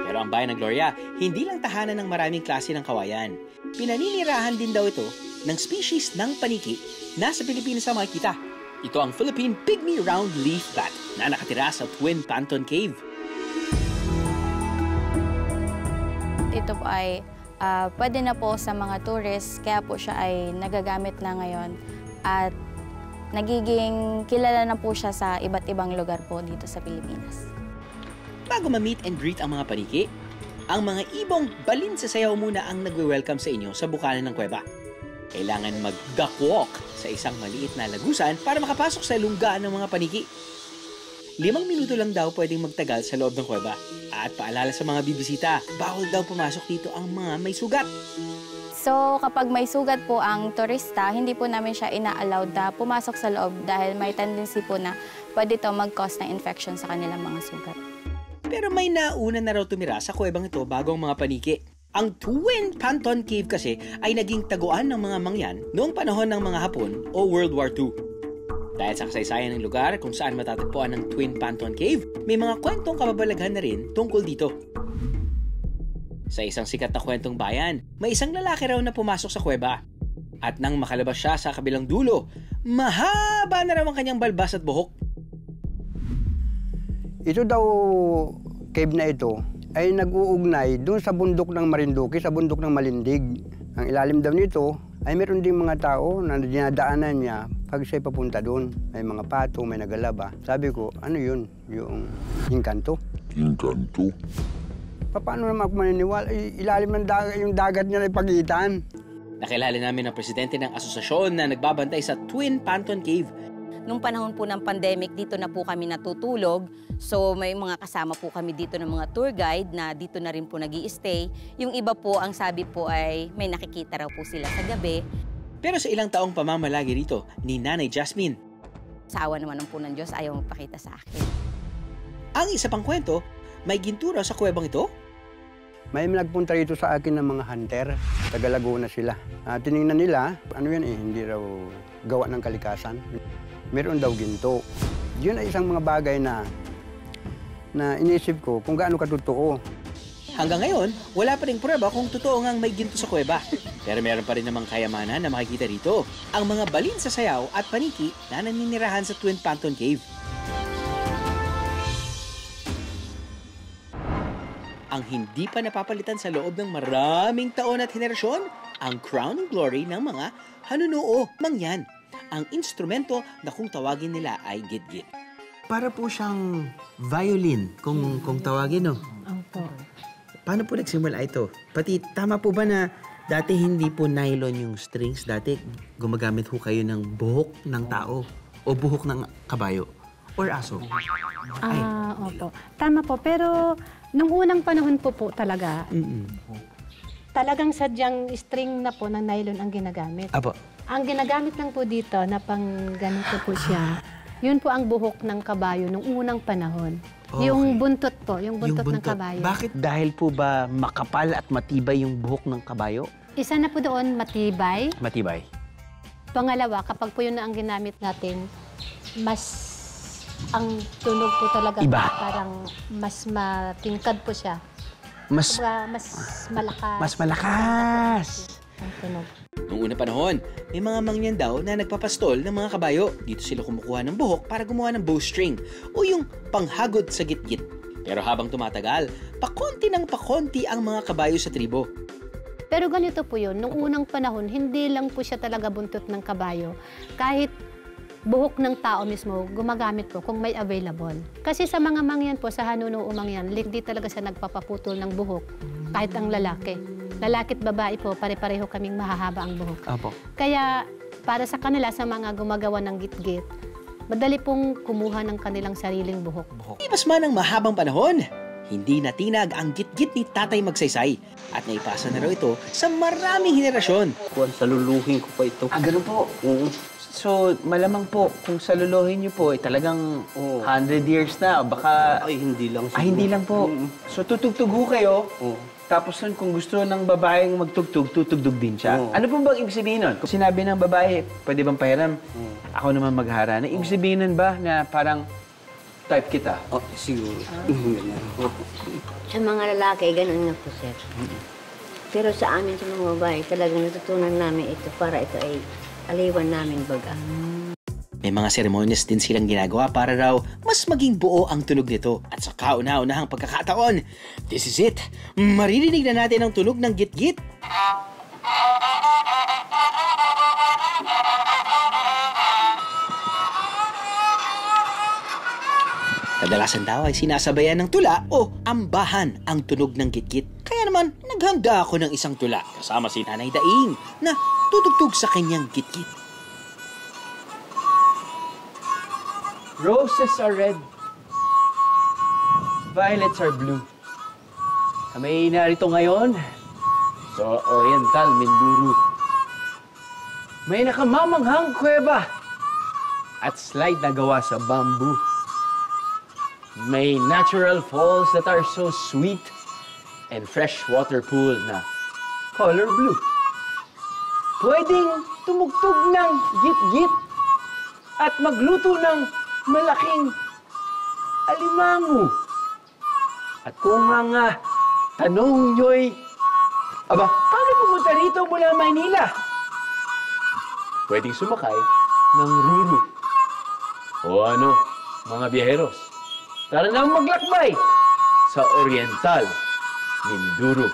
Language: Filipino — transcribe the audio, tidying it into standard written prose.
Pero ang bayan ng Gloria, hindi lang tahanan ng maraming klase ng kawayan. Pinaninirahan din daw ito ng species ng paniki na sa Pilipinas ang makikita. Ito ang Philippine Pygmy Round Leaf Bat na nakatira sa Twin Panton Cave. Ito po ay pwede na po sa mga tourists, kaya po siya ay nagagamit na ngayon. At nagiging kilala na po siya sa iba't ibang lugar po dito sa Pilipinas. Bago ma-meet and greet ang mga paniki, ang mga ibong balin sa sayaw muna ang nagwe-welcome sa inyo sa bukanan ng kuweba. Kailangan mag-duck walk sa isang maliit na lagusan para makapasok sa lunggaan ng mga paniki. 5 minuto lang daw pwedeng magtagal sa loob ng kuweba. At paalala sa mga bibisita, bawal daw pumasok dito ang mga may sugat. So kapag may sugat po ang turista, hindi po namin siya ina-allowed na pumasok sa loob dahil may tendency po na pwede ito mag-cause ng infection sa kanilang mga sugat. Pero may nauna na raw tumira sa kuwebang ito bago ang mga paniki. Ang Twin Panton Cave kasi ay naging taguan ng mga mangyan noong panahon ng mga Hapon o World War II. Dahil sa kasaysayan ng lugar kung saan matatagpuan ang Twin Panton Cave, may mga kwentong kababalaghan na rin tungkol dito. Sa isang sikat na kwentong bayan, may isang lalaki raw na pumasok sa kuweba. At nang makalabas siya sa kabilang dulo, mahaba na raw ang kanyang balbas at buhok. Ito daw, cave na ito, ay nag-uugnay doon sa bundok ng Marinduque, sa bundok ng Malindig. Ang ilalim daw nito ay meron ding mga tao na dinadaanan niya pag siya'y papunta doon. May mga pato, may nagalaba. Sabi ko, ano yun? Yung inkanto. Inkanto? Paano naman ako maniniwala? Ilalim ng dagat, yung dagat niya na ipagitan. Nakilala namin ang presidente ng asosasyon na nagbabantay sa Twin Panton Cave. Nung panahon po ng pandemic, dito na po kami natutulog. So may mga kasama po kami dito ng mga tour guide na dito na rin po nag-i-stay. Yung iba po, ang sabi po ay may nakikita raw po sila sa gabi. Pero sa ilang taong pamamalagi rito ni Nanay Jasmine, sa awa naman po ng Diyos, ayaw magpakita sa akin. ang isa pang kwento, may ginto raw sa kuwebang ito. May nagpunta rito sa akin ng mga hunter, taga Laguna sila. Tinignan nila, ano yan hindi raw gawa ng kalikasan. Meron daw ginto. Yun ay isang mga bagay na inisip ko kung gaano katotoo. Hanggang ngayon, wala pa ring prueba kung totoo ngang may ginto sa kuweba. Pero meron pa rin namang kayamanan na makikita rito. Ang mga balin sa sayaw at paniki na naninirahan sa Twin Panton Cave. Ang hindi pa napapalitan sa loob ng maraming taon at henerasyon, ang crown and glory ng mga hanunuo, mangyan. Ang instrumento na kung tawagin nila ay gitgit. Para po siyang violin, kung tawagin, no? Opo. Paano po nagsimula ito? Pati, tama po ba na dati hindi po nylon yung strings? Dati gumagamit ho kayo ng buhok ng tao o buhok ng kabayo or aso? Opo. Tama po, pero nung unang panahon po talaga, talagang sadyang string na po ng nylon ang ginagamit. Apo. Ang ginagamit lang po dito na pang ganito po siya, yun po ang buhok ng kabayo nung unang panahon. Okay. Yung buntot po, yung buntot ng kabayo. Bakit? Dahil po ba makapal at matibay yung buhok ng kabayo? Isa na po doon, matibay. Matibay. Pangalawa, kapag po yun na ang ginamit natin, mas ang tunog po talaga iba. Parang mas matingkad po siya. Mas malakas. Mas malakas. Ang tunog. Noong unang panahon, may mga mangyan daw na nagpapastol ng mga kabayo. Dito sila kumukuha ng buhok para gumawa ng bowstring o yung panghagod sa gitgit. Pero habang tumatagal, pakonti ng pakonti ang mga kabayo sa tribo. Pero ganito po yun, nung unang panahon, hindi lang po siya talaga buntot ng kabayo. Kahit buhok ng tao mismo, gumagamit po kung may available. Kasi sa mga mangyan po, sa hanunuo mangyan, hindi talaga siya nagpapaputol ng buhok, kahit ang lalaki. Lalaki at babae po, pare-pareho kaming mahahaba ang buhok. Apo. Kaya para sa kanila, sa mga gumagawa ng gitgit, madali pong kumuha ng kanilang sariling buhok. Ipas man ang mahabang panahon, hindi natinag ang gitgit ni Tatay Magsaysay at naipasa na raw ito sa maraming henerasyon. Kung saluluhin ko pa ito. Ganun po. So, malamang po, kung saluluhin niyo po, talagang 100 years na, baka... Ay, hindi lang. Hindi lang po. So, tutugtog ho kayo, tapos nun, kung gusto ng babaeng magtugtog, tutugtog din siya. Ano po bang ibig sabihin nun? Kung sinabi ng babae, pwede bang pahiram? Ako naman magharana. Ibig sabihin nun ba na parang Type kita. Oh, siguro. Sa mga lalaki, ganun nga po, sir. Pero sa amin, sa mga babae, talagang natutunan namin ito para ito ay aliwan namin baga. May mga seremonyas din silang ginagawa para raw mas maging buo ang tunog nito. At sa kauna-unahang pagkakataon, this is it. Maririnig na natin ang tunog ng git-git. Kadalasan daw ay sinasabayan ng tula o ambahan ang tunog ng git-git. Kaya naman, naghanda ako ng isang tula kasama si Nanay Daing na tutugtog sa kanyang git-git. Roses are red. Violets are blue. Kami narito ngayon sa Oriental Mindoro. May nakamamanghang kuweba at slide na gawa sa bamboo. May natural falls that are so sweet and freshwater pool na color blue. Pwedeng tumugtog ng git-git at magluto ng malaking alimango. At kung ang tanong nyo'y, aba, paano pumunta rito mula Maynila? Pwedeng sumakay ng ruru. O ano, mga biyaheros, tara na maglakbay sa Oriental Mindoro.